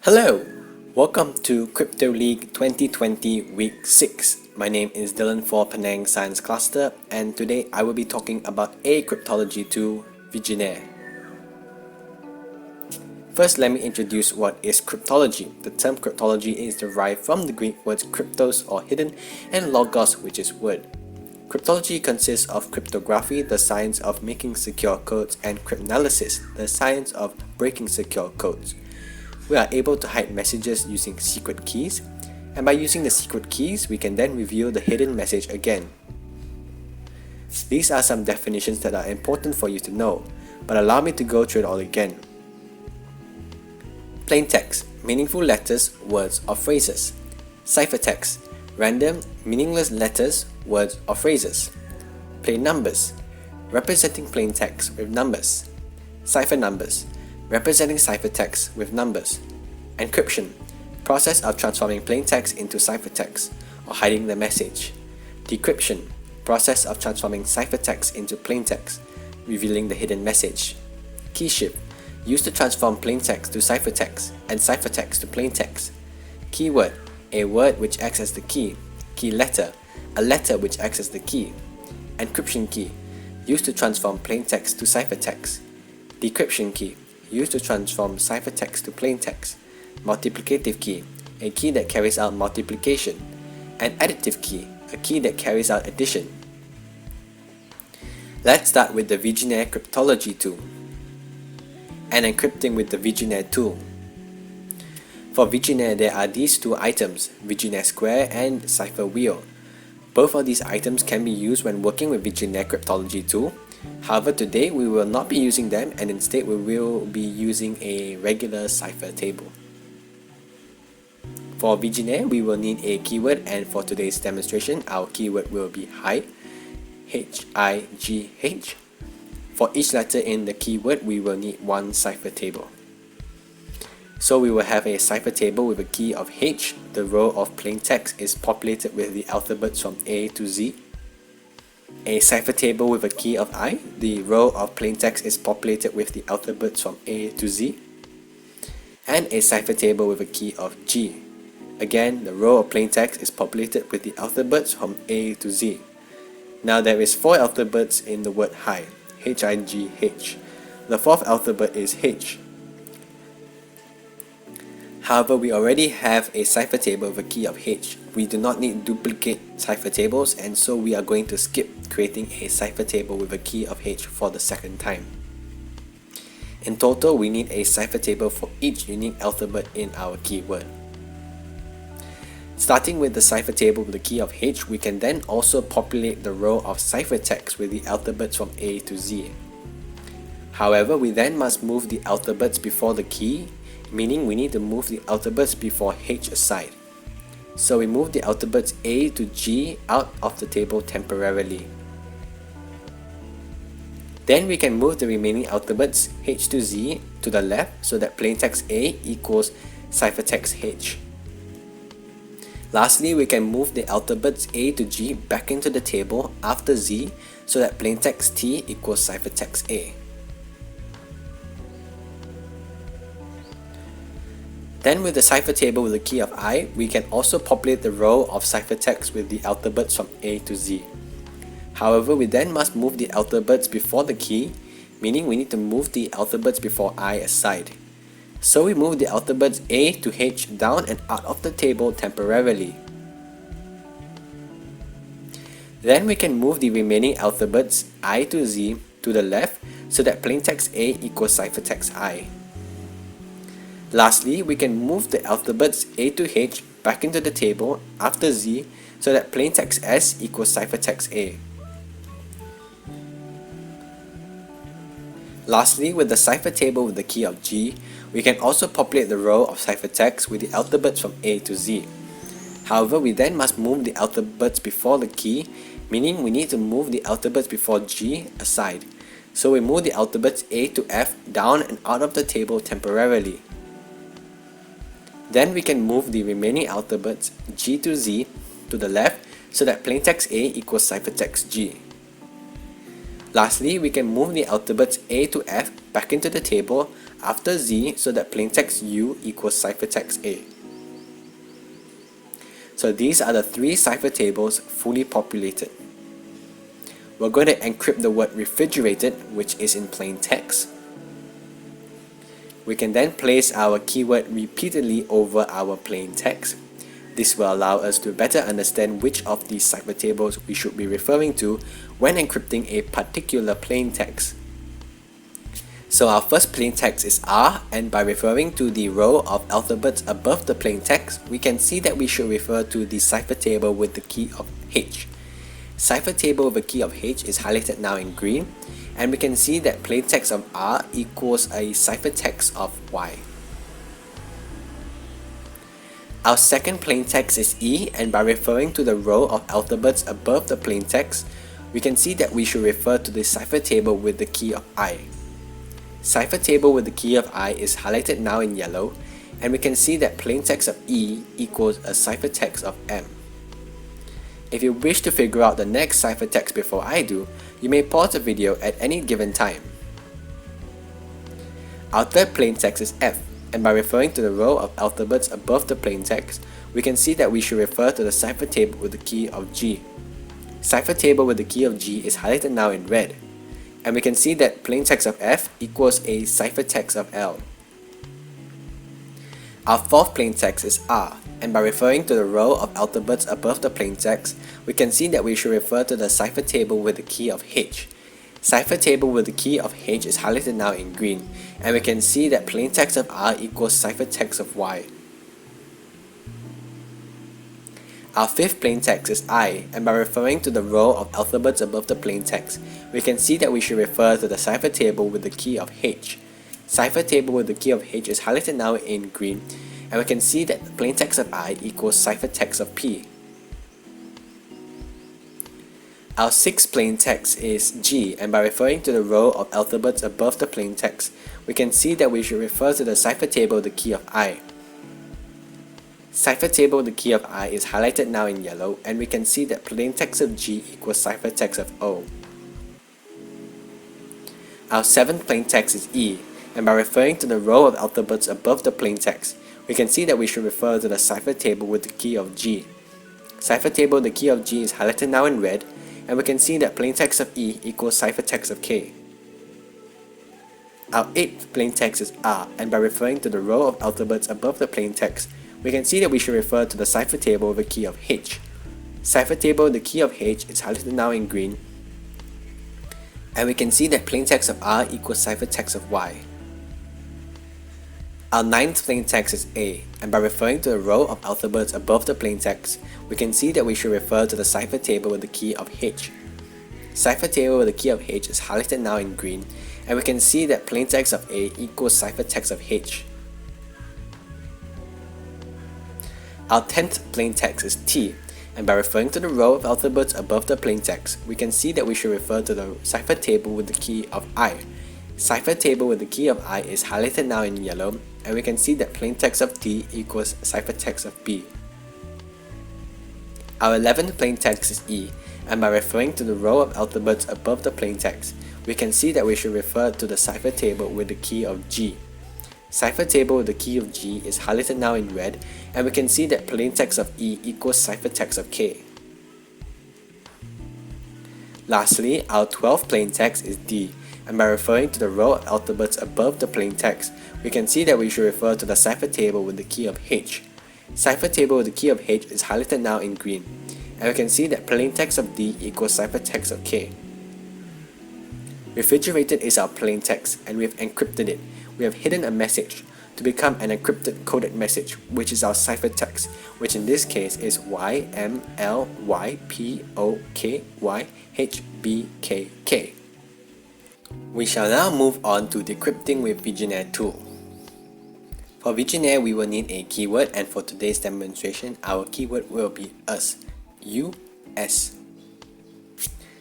Hello! Welcome to Crypto League 2020 Week 6. My name is Dylan for Penang Science Cluster, and today I will be talking about a cryptology tool, Vigenere. First, let me introduce what is cryptology. The term cryptology is derived from the Greek words cryptos or hidden and logos, which is word. Cryptology consists of cryptography, the science of making secure codes, and cryptanalysis, the science of breaking secure codes. We are able to hide messages using secret keys, and by using the secret keys, we can then reveal the hidden message again. These are some definitions that are important for you to know, but allow me to go through it all again. Plaintext, meaningful letters, words, or phrases. Ciphertext, random, meaningless letters, words, or phrases. Plain numbers, representing plaintext with numbers. Cipher numbers, representing ciphertext with numbers. Encryption, process of transforming plaintext into ciphertext or hiding the message. Decryption, process of transforming ciphertext into plaintext, revealing the hidden message. Key shift, used to transform plaintext to ciphertext and ciphertext to plaintext. Keyword, a word which acts as the key. Key letter, a letter which acts as the key. Encryption key, used to transform plaintext to ciphertext. Decryption key, used to transform ciphertext to plaintext. Multiplicative key, a key that carries out multiplication. And additive key, a key that carries out addition. Let's start with the Vigenere Cryptology Tool and encrypting with the Vigenere tool. For Vigenere, there are these two items, Vigenere Square and Cipher Wheel. Both of these items can be used when working with Vigenere Cryptology Tool. However, today we will not be using them, and instead we will be using a regular cipher table. For Vigenere, we will need a keyword, and for today's demonstration, our keyword will be high, H-I-G-H. For each letter in the keyword, we will need one cipher table. So we will have a cipher table with a key of H. The row of plaintext is populated with the alphabets from A to Z. A cipher table with a key of I. The row of plaintext is populated with the alphabets from A to Z. And a cipher table with a key of G. Again, the row of plaintext is populated with the alphabets from A to Z. Now there is 4 alphabets in the word high, H-I-G-H. The 4th alphabet is H. However, we already have a cipher table with a key of H. We do not need duplicate cipher tables, and so we are going to skip creating a cipher table with a key of H for the second time. In total, we need a cipher table for each unique alphabet in our keyword. Starting with the cipher table with the key of H, we can then also populate the row of ciphertext with the alphabets from A to Z. However, we then must move the alphabets before the key, meaning we need to move the alphabets before H aside. So we move the alphabets A to G out of the table temporarily. Then we can move the remaining alphabets H to Z to the left so that plaintext A equals ciphertext H. Lastly, we can move the alphabets A to G back into the table after Z so that plaintext T equals ciphertext A. Then with the cipher table with the key of I, we can also populate the row of ciphertext with the alphabets from A to Z. However, we then must move the alphabets before the key, meaning we need to move the alphabets before I aside. So we move the alphabets A to H down and out of the table temporarily. Then we can move the remaining alphabets I to Z to the left so that plaintext A equals ciphertext I. Lastly, we can move the alphabets A to H back into the table after Z so that plaintext S equals ciphertext A. Lastly, with the cipher table with the key of G, we can also populate the row of ciphertext with the alphabets from A to Z. However, we then must move the alphabets before the key, meaning we need to move the alphabets before G aside. So we move the alphabets A to F down and out of the table temporarily. Then we can move the remaining alphabets G to Z to the left so that plaintext A equals ciphertext G. Lastly, we can move the alphabets A to F back into the table after Z so that plaintext U equals ciphertext A. So these are the three cipher tables fully populated. We're going to encrypt the word refrigerated, which is in plain text. We can then place our keyword repeatedly over our plain text. This will allow us to better understand which of these cipher tables we should be referring to when encrypting a particular plain text. So our first plain text is R, and by referring to the row of alphabets above the plain text, we can see that we should refer to the cipher table with the key of H. Cipher table with a key of H is highlighted now in green, and we can see that plaintext of R equals a ciphertext of Y. Our second plaintext is E, and by referring to the row of alphabets above the plaintext, we can see that we should refer to the cipher table with the key of I. Cipher table with the key of I is highlighted now in yellow, and we can see that plaintext of E equals a ciphertext of M. If you wish to figure out the next ciphertext before I do, you may pause the video at any given time. Our third plaintext is F, and by referring to the row of alphabets above the plaintext, we can see that we should refer to the cipher table with the key of G. Cipher table with the key of G is highlighted now in red, and we can see that plaintext of F equals a ciphertext of L. Our fourth plaintext is R, and by referring to the row of alphabets above the plaintext, we can see that we should refer to the cipher table with the key of H. Cipher table with the key of H is highlighted now in green, and we can see that plaintext of R equals ciphertext of Y. Our fifth plaintext is I, and by referring to the row of alphabets above the plaintext, we can see that we should refer to the cipher table with the key of H. Cipher table with the key of H is highlighted now in green, and we can see that the plaintext of I equals ciphertext of P. Our sixth plaintext is G, and by referring to the row of alphabets above the plaintext, we can see that we should refer to the cipher table with the key of I. Cipher table with the key of I is highlighted now in yellow, and we can see that plaintext of G equals ciphertext of O. Our seventh plaintext is E, and by referring to the row of alphabets above the plaintext, we can see that we should refer to the cipher table with the key of G. Cipher table with the key of G is highlighted now in red, and we can see that plaintext of E equals ciphertext of K. Our eighth plaintext is R, and by referring to the row of alphabets above the plaintext, we can see that we should refer to the cipher table with the key of H. Cipher table with the key of H is highlighted now in green, and we can see that plaintext of R equals ciphertext of Y. Our ninth plaintext is A, and by referring to the row of alphabets above the plaintext, we can see that we should refer to the cipher table with the key of H. Cipher table with the key of H is highlighted now in green, and we can see that plaintext of A equals ciphertext of H. Our 10th plaintext is T, and by referring to the row of alphabets above the plaintext, we can see that we should refer to the cipher table with the key of I. Cipher table with the key of I is highlighted now in yellow, and we can see that plaintext of T equals ciphertext of B. Our 11th plaintext is E, and by referring to the row of alphabets above the plaintext, we can see that we should refer to the cipher table with the key of G. Cipher table with the key of G is highlighted now in red, and we can see that plaintext of E equals ciphertext of K. Lastly, our 12th plaintext is D, and by referring to the row of alphabets above the plaintext, we can see that we should refer to the cipher table with the key of H. Cipher table with the key of H is highlighted now in green, and we can see that plaintext of D equals ciphertext of K. Refrigerated is our plaintext, and we have encrypted it. We have hidden a message to become an encrypted coded message, which is our ciphertext, which in this case is YMLYPOKYHBKK. We shall now move on to decrypting with Vigenere tool. For Vigenere, we will need a keyword, and for today's demonstration, our keyword will be US. US.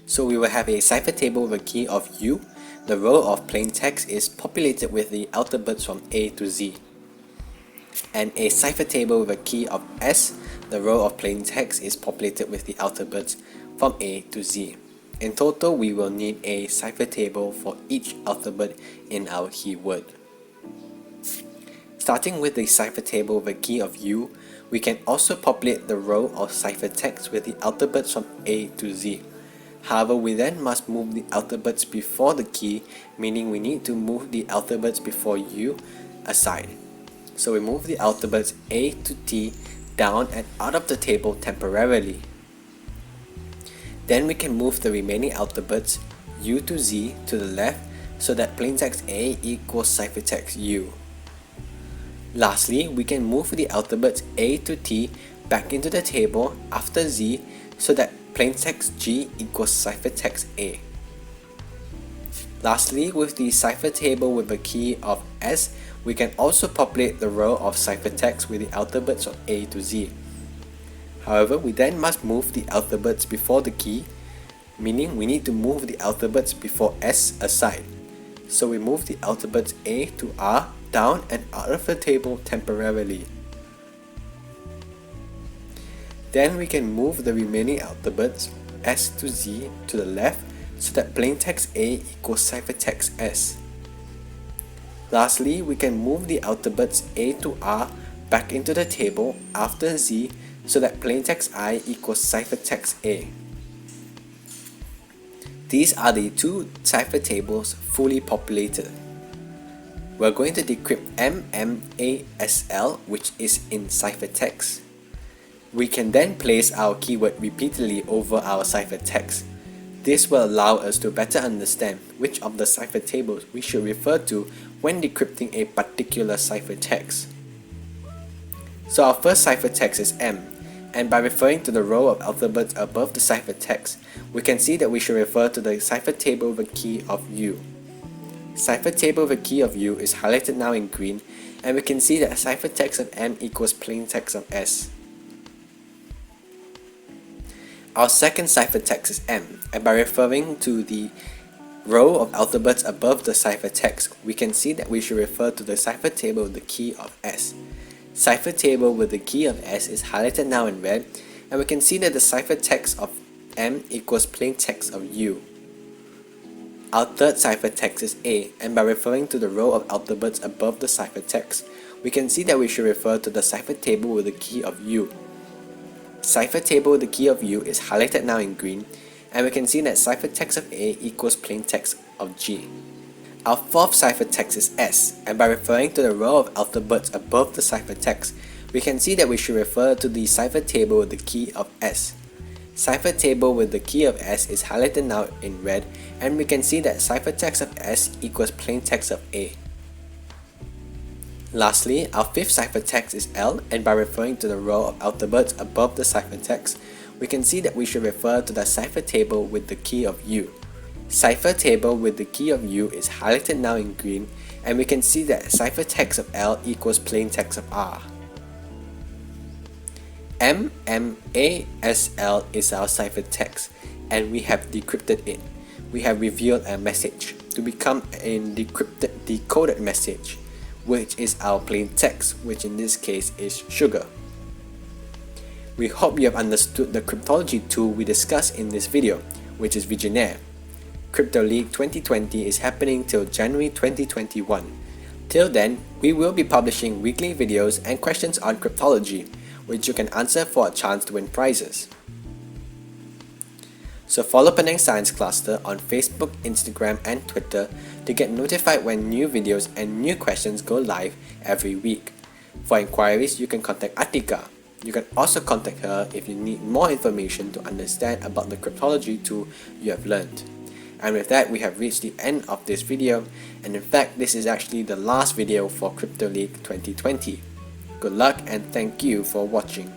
So we will have a cipher table with a key of U. The row of plaintext is populated with the alphabets from A to Z. And a cipher table with a key of S. The row of plaintext is populated with the alphabets from A to Z. In total, we will need a cipher table for each alphabet in our keyword. Starting with the cipher table with a key of U, we can also populate the row of ciphertext with the alphabets from A to Z. However, we then must move the alphabets before the key, meaning we need to move the alphabets before U aside. So we move the alphabets A to T down and out of the table temporarily. Then we can move the remaining alphabets U to Z to the left so that plaintext A equals ciphertext U. Lastly, we can move the alphabets A to T back into the table after Z so that plaintext G equals ciphertext A. Lastly, with the cipher table with a key of S, we can also populate the row of ciphertext with the alphabets of A to Z. However, we then must move the alphabets before the key, meaning we need to move the alphabets before S aside. So we move the alphabets A to R down and out of the table temporarily. Then we can move the remaining alphabets S to Z to the left so that plaintext A equals ciphertext S. Lastly, we can move the alphabets A to R back into the table after Z so that plaintext I equals ciphertext A. These are the two cipher tables fully populated. We're going to decrypt MMASL, which is in ciphertext. We can then place our keyword repeatedly over our ciphertext. This will allow us to better understand which of the cipher tables we should refer to when decrypting a particular ciphertext. So our first ciphertext is M, and by referring to the row of alphabets above the ciphertext, we can see that we should refer to the cipher table with a key of U. Cipher table with a key of U is highlighted now in green, and we can see that ciphertext of M equals plaintext of S. Our second ciphertext is M, and by referring to the row of alphabets above the ciphertext, we can see that we should refer to the cipher table with the key of S. Cipher table with the key of S is highlighted now in red, and we can see that the ciphertext of M equals plaintext of U. Our third ciphertext is A, and by referring to the row of alphabets above the ciphertext, we can see that we should refer to the cipher table with the key of U. Cipher table with the key of U is highlighted now in green, and we can see that ciphertext of A equals plaintext of G. Our fourth ciphertext is S, and by referring to the row of alphabets above the ciphertext, we can see that we should refer to the cipher table with the key of S. Cipher table with the key of S is highlighted now in red, and we can see that ciphertext of S equals plaintext of A. Lastly, our fifth ciphertext is L, and by referring to the row of alphabets above the ciphertext, we can see that we should refer to the cipher table with the key of U. Cipher table with the key of U is highlighted now in green, and we can see that ciphertext of L equals plaintext of R. MMASL is our ciphertext, and we have decrypted it. We have revealed a message to become a decoded message, which is our plaintext, which in this case is sugar. We hope you have understood the cryptology tool we discussed in this video, which is Vigenere. Crypto League 2020 is happening till January 2021. Till then, we will be publishing weekly videos and questions on cryptology, which you can answer for a chance to win prizes. So follow Penang Science Cluster on Facebook, Instagram and Twitter to get notified when new videos and new questions go live every week. For inquiries, you can contact Atika. You can also contact her if you need more information to understand about the cryptology tool you have learned. And with that, we have reached the end of this video, and in fact, this is actually the last video for Crypto League 2020. Good luck and thank you for watching.